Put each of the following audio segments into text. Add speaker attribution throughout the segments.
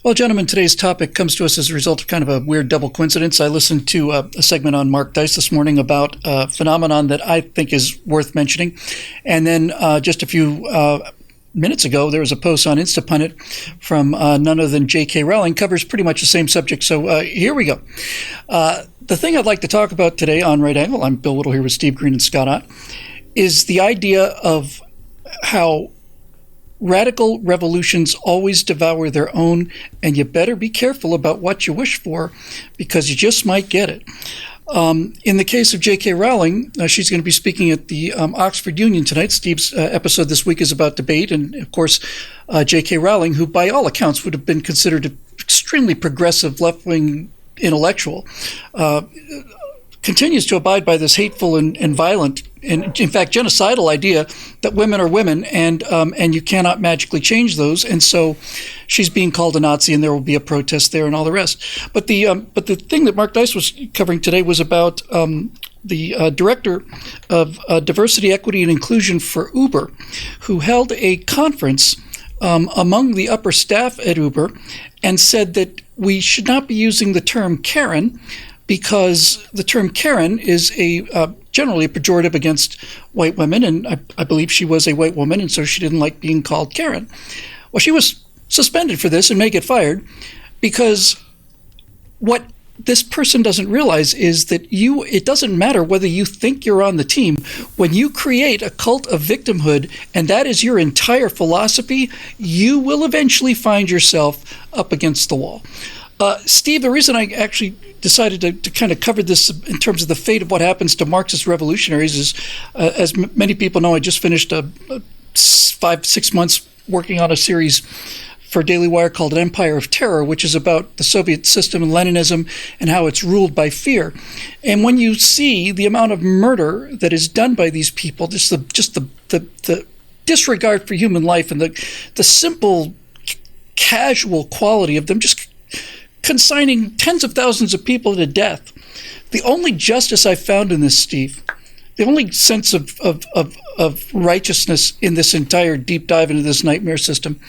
Speaker 1: Well, gentlemen, today's topic comes to us as a result of kind of a weird double coincidence. I listened to a segment on Mark Dice this morning about a phenomenon that I think is worth mentioning. And then just a few minutes ago, there was a post on Instapundit from none other than J.K. Rowling, covers pretty much the same subject. So here we go. The thing I'd like to talk about today on Right Angle, I'm Bill Whittle here with Steve Green and Scott Ott, is the idea of how radical revolutions always devour their own, and you better be careful about what you wish for because you just might get it. In the case of J.K. Rowling, she's going to be speaking at the Oxford Union tonight. Steve's episode this week is about debate, and of course, J.K. Rowling, who by all accounts would have been considered an extremely progressive left-wing intellectual, continues to abide by this hateful and violent and, in fact, genocidal idea that women are women and you cannot magically change those. And so she's being called a Nazi, and there will be a protest there and all the rest. But the thing that Mark Dice was covering today was about the director of diversity, equity, and inclusion for Uber, who held a conference among the upper staff at Uber and said that we should not be using the term Karen because the term Karen is generally a pejorative against white women, and I believe she was a white woman, and so she didn't like being called Karen. Well, she was suspended for this and may get fired because what this person doesn't realize is that it doesn't matter whether you think you're on the team. When you create a cult of victimhood, and that is your entire philosophy, you will eventually find yourself up against the wall. Steve, the reason I actually decided to kind of cover this in terms of the fate of what happens to Marxist revolutionaries is, as many people know, I just finished 5-6 months working on a series for Daily Wire called An Empire of Terror, which is about the Soviet system and Leninism and how it's ruled by fear. And when you see the amount of murder that is done by these people, just the disregard for human life and the simple casual quality of them just consigning tens of thousands of people to death. The only justice I found in this, Steve, the only sense of righteousness in this entire deep dive into this nightmare system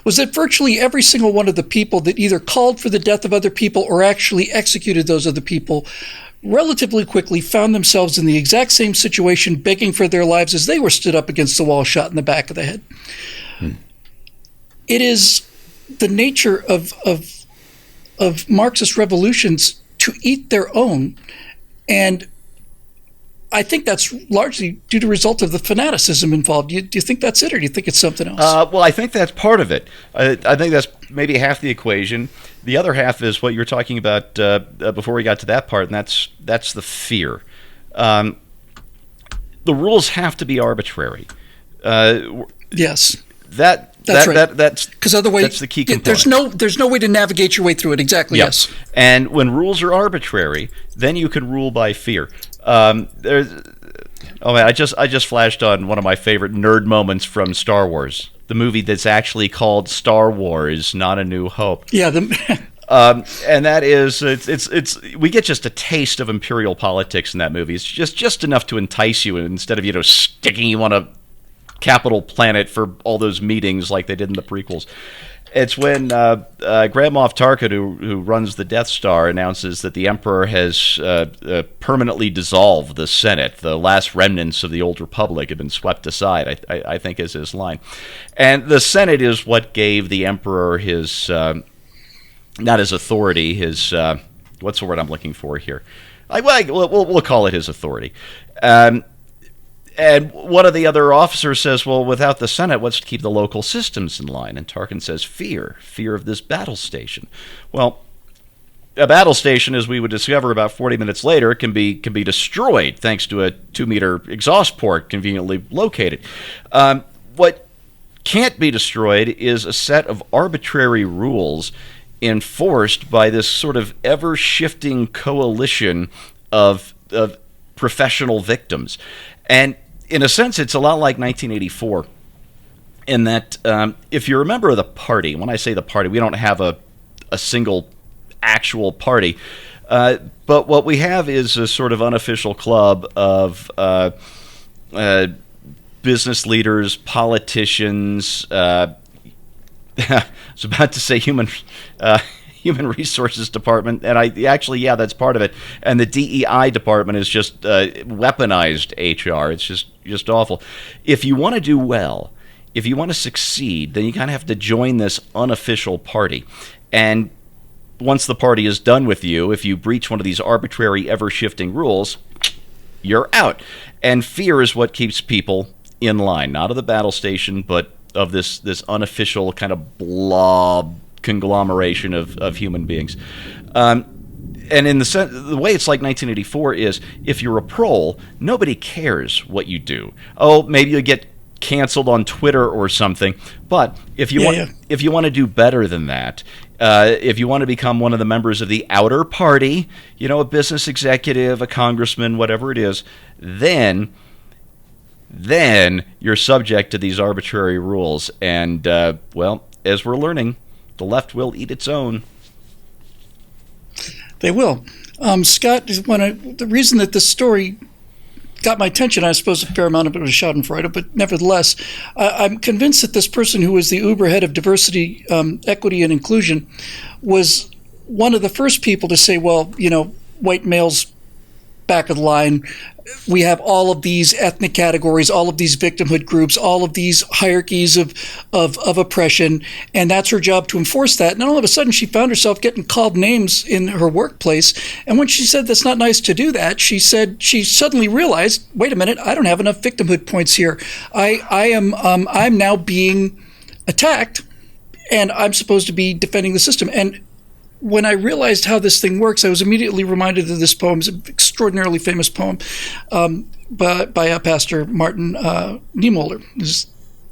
Speaker 1: was that virtually every single one of the people that either called for the death of other people or actually executed those other people relatively quickly found themselves in the exact same situation, begging for their lives as they were stood up against the wall, shot in the back of the head. It is the nature of Marxist revolutions to eat their own, and I think that's largely due to result of the fanaticism involved. Do you think that's it, or do you think it's something else?
Speaker 2: Well, I think that's part of it. I think that's maybe half the equation. The other half is what you were talking about before we got to that part, and that's the fear. The rules have to be arbitrary.
Speaker 1: Yes.
Speaker 2: That's
Speaker 1: right.
Speaker 2: That's
Speaker 1: because otherwise
Speaker 2: that's the key component.
Speaker 1: There's no way to navigate your way through it. Exactly.
Speaker 2: Yep.
Speaker 1: Yes.
Speaker 2: And when rules are arbitrary, then you can rule by fear. I just flashed on one of my favorite nerd moments from Star Wars, the movie that's actually called Star Wars: Not a New Hope.
Speaker 1: Yeah.
Speaker 2: And that is we get just a taste of imperial politics in that movie. It's just enough to entice you, instead of sticking you on a capital planet for all those meetings like they did in the prequels. It's when Grand Moff Tarkin, who runs the Death Star, announces that the Emperor has permanently dissolved the Senate. The last remnants of the old Republic have been swept aside, I think is his line. And the Senate is what gave the Emperor his, not his authority, his, what's the word I'm looking for here? We'll call it his authority. And one of the other officers says, well, without the Senate, what's to keep the local systems in line? And Tarkin says, fear of this battle station. Well, a battle station, as we would discover about 40 minutes later, can be destroyed thanks to a 2-meter exhaust port conveniently located. What can't be destroyed is a set of arbitrary rules enforced by this sort of ever-shifting coalition of professional victims. And in a sense, it's a lot like 1984 in that if you're a member of the party, when I say the party, we don't have a single actual party, but what we have is a sort of unofficial club of business leaders, politicians, I was about to say human resources department, and yeah, that's part of it. And the DEI department is just weaponized HR. It's just awful. If you want to do well, if you want to succeed, then you kind of have to join this unofficial party. And once the party is done with you, if you breach one of these arbitrary, ever-shifting rules, you're out. And fear is what keeps people in line, not of the battle station, but of this unofficial kind of blob conglomeration of human beings. And in the way it's like 1984 is, if you're a prole, nobody cares what you do. Oh, maybe you get canceled on Twitter or something. But if you want to do better than that, if you want to become one of the members of the outer party, a business executive, a congressman, whatever it is, then you're subject to these arbitrary rules. And well, as we're learning, the left will eat its own.
Speaker 1: They will. Scott, the reason that this story got my attention, I suppose a fair amount of it was schadenfreude, but nevertheless, I'm convinced that this person who was the Uber head of diversity, equity, and inclusion was one of the first people to say, well, white males back of the line, we have all of these ethnic categories, all of these victimhood groups, all of these hierarchies of oppression, and that's her job to enforce that. And all of a sudden, she found herself getting called names in her workplace. And when she said that's not nice to do that, she said she suddenly realized, wait a minute, I don't have enough victimhood points here. I'm now being attacked, and I'm supposed to be defending the system. And when I realized how this thing works, I was immediately reminded of this poem. It's an extraordinarily famous poem by Pastor Martin Niemöller.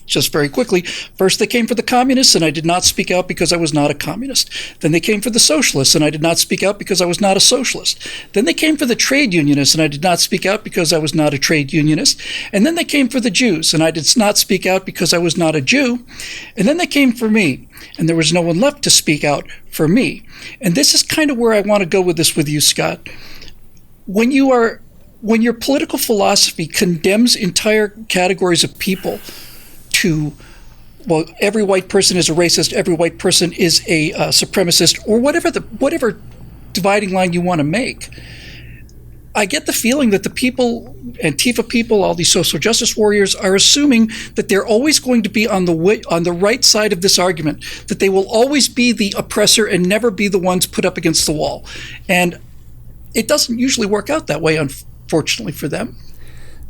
Speaker 1: Just very quickly, first they came for the communists, and I did not speak out because I was not a communist. Then they came for the socialists, and I did not speak out because I was not a socialist. Then they came for the trade unionists, and I did not speak out because I was not a trade unionist. And then they came for the Jews, and I did not speak out because I was not a Jew. And then they came for me, and there was no one left to speak out for me. And this is kind of where I want to go with this with you, Scott. When your political philosophy condemns entire categories of people to, well, every white person is a racist, every white person is a supremacist, or whatever dividing line you want to make, I get the feeling that the people, Antifa people, all these social justice warriors, are assuming that they're always going to be on the right side of this argument, that they will always be the oppressor and never be the ones put up against the wall. And it doesn't usually work out that way, unfortunately for them.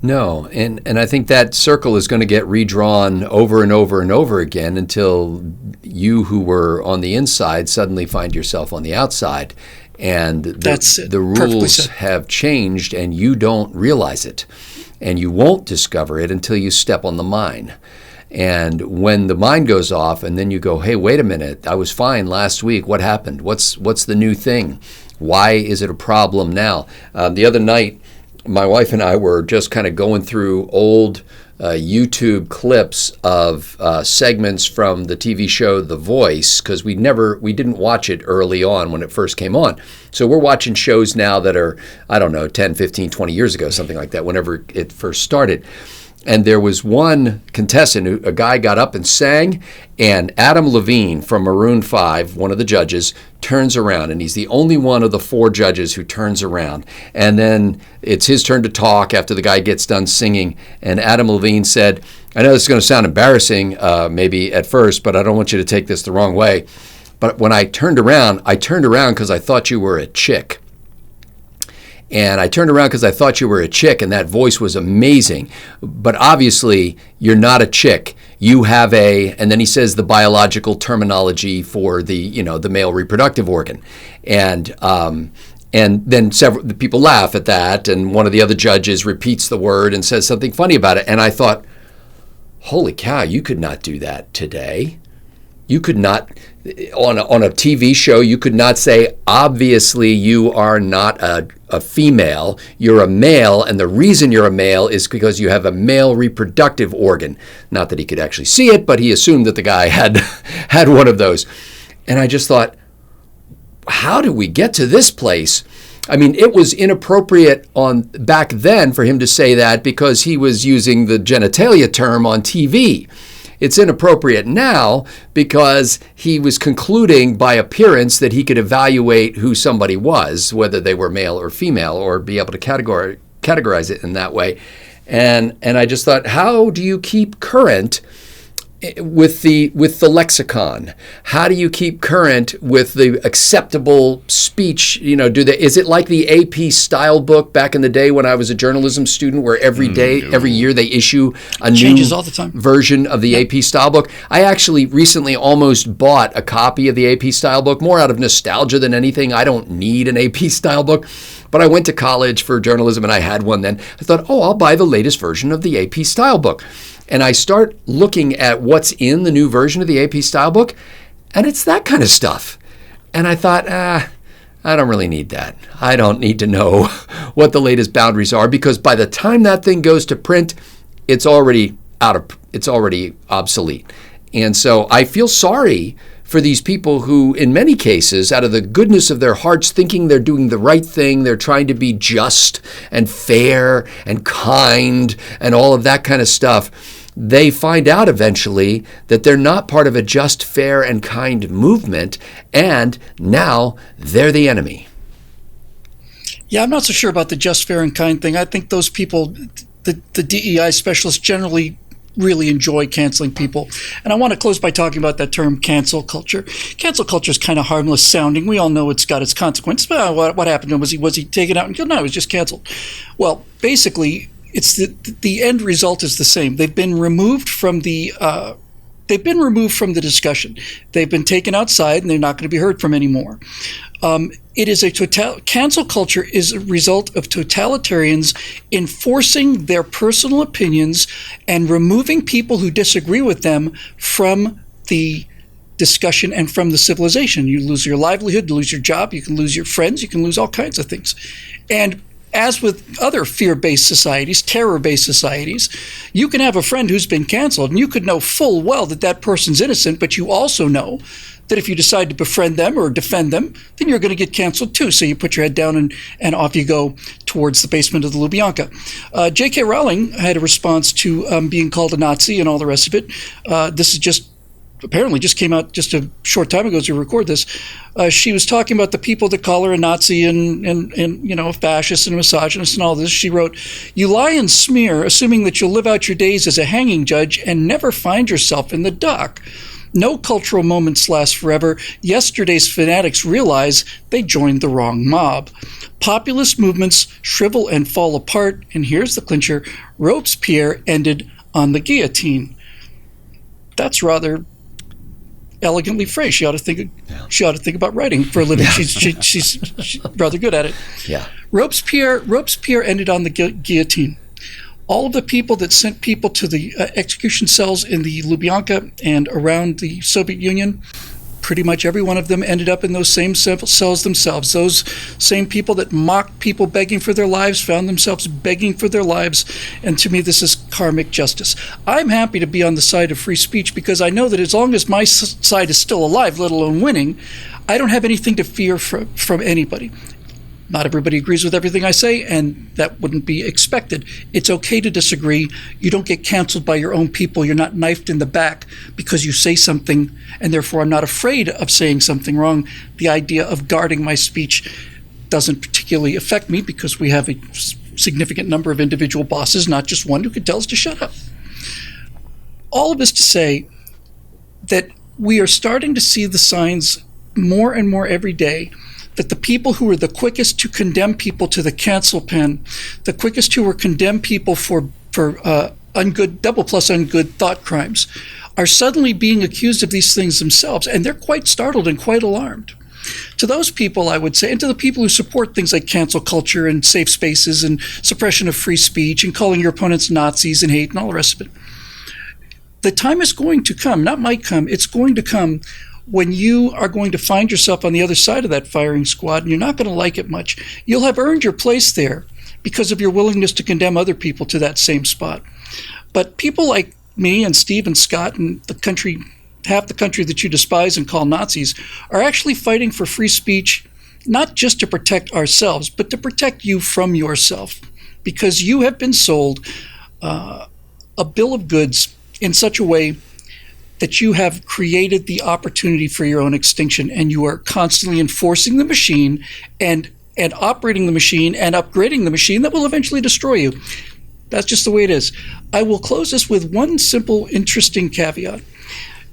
Speaker 3: No, and I think that circle is going to get redrawn over and over and over again until you who were on the inside suddenly find yourself on the outside. And the rules have changed and you don't realize it. And you won't discover it until you step on the mine. And when the mine goes off and then you go, hey, wait a minute, I was fine last week. What happened? What's the new thing? Why is it a problem now? The other night, my wife and I were just kind of going through old YouTube clips of segments from the TV show The Voice, because we didn't watch it early on when it first came on. So we're watching shows now that are, 10, 15, 20 years ago, something like that, whenever it first started. And there was one contestant, a guy got up and sang, and Adam Levine from Maroon 5, one of the judges, turns around, and he's the only one of the four judges who turns around. And then it's his turn to talk after the guy gets done singing, and Adam Levine said, I know this is going to sound embarrassing maybe at first, but I don't want you to take this the wrong way. But when I turned around because I thought you were a chick. And I turned around because I thought you were a chick, and that voice was amazing. But obviously, you're not a chick. You have and then he says the biological terminology for the male reproductive organ. And then the people laugh at that, and one of the other judges repeats the word and says something funny about it. And I thought, holy cow, you could not do that today. You could not, on a TV show, you could not say, obviously you are not a female, you're a male, and the reason you're a male is because you have a male reproductive organ. Not that he could actually see it, but he assumed that the guy had one of those. And I just thought, how did we get to this place? I mean, it was inappropriate back then for him to say that because he was using the genitalia term on TV. It's inappropriate now because he was concluding by appearance that he could evaluate who somebody was, whether they were male or female, or be able to categorize it in that way. And I just thought, how do you keep current with the lexicon? How do you keep current with the acceptable speech? Is it like the AP style book back in the day when I was a journalism student, where every year they issue a
Speaker 1: Changes
Speaker 3: new
Speaker 1: all the time.
Speaker 3: version of the AP style book? I actually recently almost bought a copy of the AP style book, more out of nostalgia than anything. I don't need an AP style book. But I went to college for journalism and I had one then. I thought, I'll buy the latest version of the AP style book. And I start looking at what's in the new version of the AP style book, and it's that kind of stuff. And I thought, I don't really need that. I don't need to know what the latest boundaries are, because by the time that thing goes to print, it's already obsolete. And so I feel sorry for these people who, in many cases, out of the goodness of their hearts, thinking they're doing the right thing, they're trying to be just and fair and kind and all of that kind of stuff, they find out eventually that they're not part of a just, fair, and kind movement, and now they're the enemy.
Speaker 1: Yeah, I'm not so sure about the just, fair, and kind thing. I think those people, the DEI specialists, generally really enjoy canceling people. And I want to close by talking about that term, cancel culture. Cancel culture is kind of harmless sounding. We all know it's got its consequences. What happened to him? Was he taken out and killed? No, he was just canceled. Well, basically, it's the end result is the same. They've been removed from the discussion. They've been taken outside, and they're not going to be heard from anymore. It is cancel culture is a result of totalitarians enforcing their personal opinions and removing people who disagree with them from the discussion and from the civilization. You lose your livelihood, you lose your job, you can lose your friends, you can lose all kinds of things. And as with other fear-based societies, terror-based societies, you can have a friend who's been canceled, and you could know full well that that person's innocent, but you also know that if you decide to befriend them or defend them, then you're going to get canceled too. So you put your head down and off you go towards the basement of the Lubyanka. J.K. Rowling had a response to being called a Nazi and all the rest of it. This is apparently just came out just a short time ago as we record this. She was talking about the people that call her a Nazi and a fascist and a misogynist and all this. She wrote, "You lie and smear, assuming that you'll live out your days as a hanging judge and never find yourself in the dock. No cultural moments last forever. Yesterday's fanatics realize they joined the wrong mob. Populist movements shrivel and fall apart, and here's the clincher, Robespierre ended on the guillotine." That's rather elegantly phrased. She ought to think about writing for a living. She's rather good at it.
Speaker 3: Yeah.
Speaker 1: Robespierre ended on the guillotine. All of the people that sent people to the execution cells in the Lubyanka and around the Soviet Union, pretty much every one of them ended up in those same cells themselves. Those same people that mocked people begging for their lives found themselves begging for their lives. And to me, this is karmic justice. I'm happy to be on the side of free speech because I know that as long as my side is still alive, let alone winning, I don't have anything to fear from anybody. Not everybody agrees with everything I say, and that wouldn't be expected. It's okay to disagree. You don't get canceled by your own people. You're not knifed in the back because you say something, and therefore I'm not afraid of saying something wrong. The idea of guarding my speech doesn't particularly affect me because we have a significant number of individual bosses, not just one, who can tell us to shut up. All of this to say that we are starting to see the signs more and more every day that the people who are the quickest to condemn people to the cancel pen, the quickest who condemn people for double plus ungood thought crimes, are suddenly being accused of these things themselves, and they're quite startled and quite alarmed. To those people, I would say, and to the people who support things like cancel culture and safe spaces and suppression of free speech and calling your opponents Nazis and hate and all the rest of it, the time is going to come, not might come, it's going to come when you are going to find yourself on the other side of that firing squad, and you're not going to like it much. You'll have earned your place there because of your willingness to condemn other people to that same spot. But people like me and Steve and Scott and half the country that you despise and call Nazis, are actually fighting for free speech, not just to protect ourselves, but to protect you from yourself, because you have been sold a bill of goods in such a way that you have created the opportunity for your own extinction, and you are constantly enforcing the machine and operating the machine and upgrading the machine that will eventually destroy you. That's just the way it is. I will close this with one simple, interesting caveat.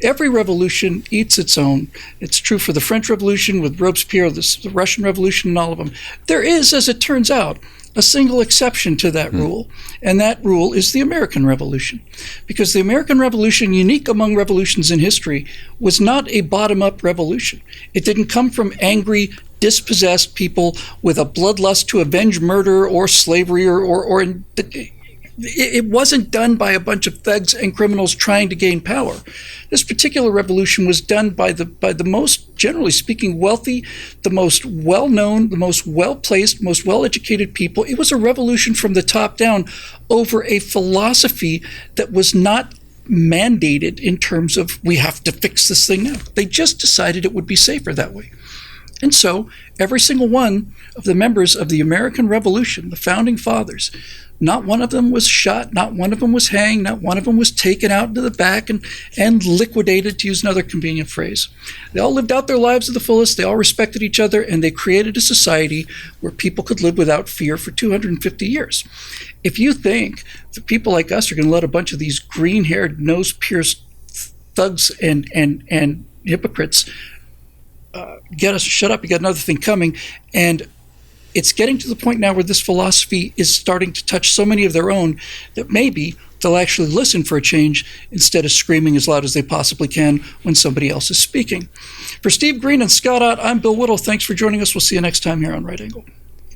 Speaker 1: Every revolution eats its own. It's true for the French Revolution with Robespierre, the Russian Revolution, and all of them. There is, as it turns out, a single exception to that rule, and that rule is the American Revolution. Because the American Revolution, unique among revolutions in history, was not a bottom-up revolution. It didn't come from angry, dispossessed people with a bloodlust to avenge murder or slavery or it wasn't done by a bunch of thugs and criminals trying to gain power. This particular revolution was done by the most, generally speaking, wealthy, the most well-known, the most well-placed, most well-educated people. It was a revolution from the top down over a philosophy that was not mandated in terms of we have to fix this thing now. They just decided it would be safer that way. And so every single one of the members of the American Revolution, the founding fathers, not one of them was shot, not one of them was hanged, not one of them was taken out into the back and liquidated, to use another convenient phrase. They all lived out their lives to the fullest, they all respected each other, and they created a society where people could live without fear for 250 years. If you think that people like us are going to let a bunch of these green-haired, nose-pierced thugs and hypocrites get us to shut up, you got another thing coming, and it's getting to the point now where this philosophy is starting to touch so many of their own that maybe they'll actually listen for a change instead of screaming as loud as they possibly can when somebody else is speaking. For Steve Green and Scott Ott, I'm Bill Whittle. Thanks for joining us. We'll see you next time here on Right Angle.